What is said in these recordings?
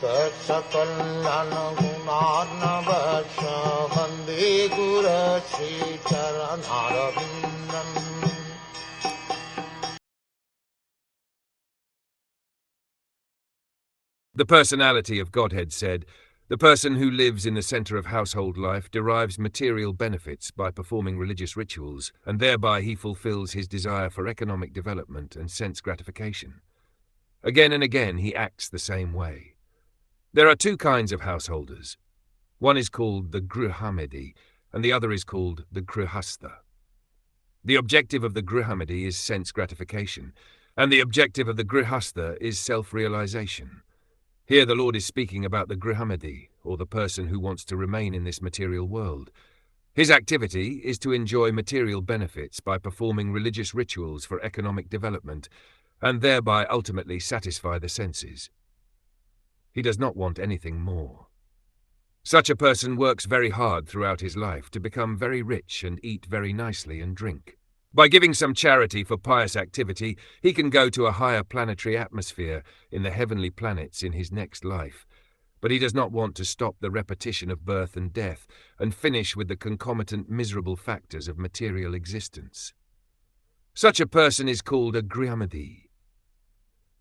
Saksakallan gunarnavasya Vande Guru Sri Charanarvindam. The personality of Godhead said, "The person who lives in the center of household life derives material benefits by performing religious rituals, and thereby he fulfills his desire for economic development and sense gratification. Again and again he acts the same way." There are two kinds of householders. One is called the Grihamedi, and the other is called the Grihastha. The objective of the Grihamedi is sense gratification, and the objective of the Grihastha is self-realization. Here the Lord is speaking about the Grihamedi, or the person who wants to remain in this material world. His activity is to enjoy material benefits by performing religious rituals for economic development, and thereby ultimately satisfy the senses. He does not want anything more. Such a person works very hard throughout his life to become very rich and eat very nicely and drink. By giving some charity for pious activity, he can go to a higher planetary atmosphere in the heavenly planets in his next life, but he does not want to stop the repetition of birth and death and finish with the concomitant miserable factors of material existence. Such a person is called a Grihamedi.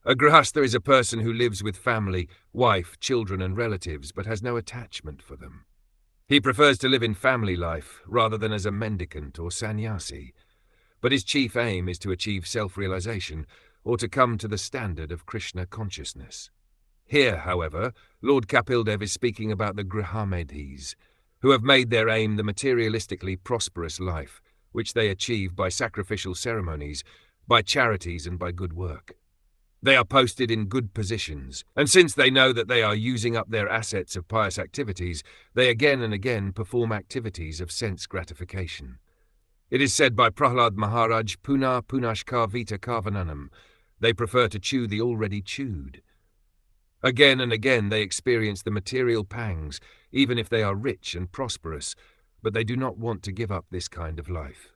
A Grihastha is a person who lives with family, wife, children and relatives but has no attachment for them. He prefers to live in family life rather than as a mendicant or sannyasi, but his chief aim is to achieve self-realization or to come to the standard of Krishna consciousness. Here, however, Lord Kapildev is speaking about the Grihamedis, who have made their aim the materialistically prosperous life, which they achieve by sacrificial ceremonies, by charities and by good work. They are posted in good positions, and since they know that they are using up their assets of pious activities, they again and again perform activities of sense gratification. It is said by Prahlad Maharaj, "Puna punashkar vita karvananam," they prefer to chew the already chewed. Again and again they experience the material pangs, even if they are rich and prosperous, but they do not want to give up this kind of life.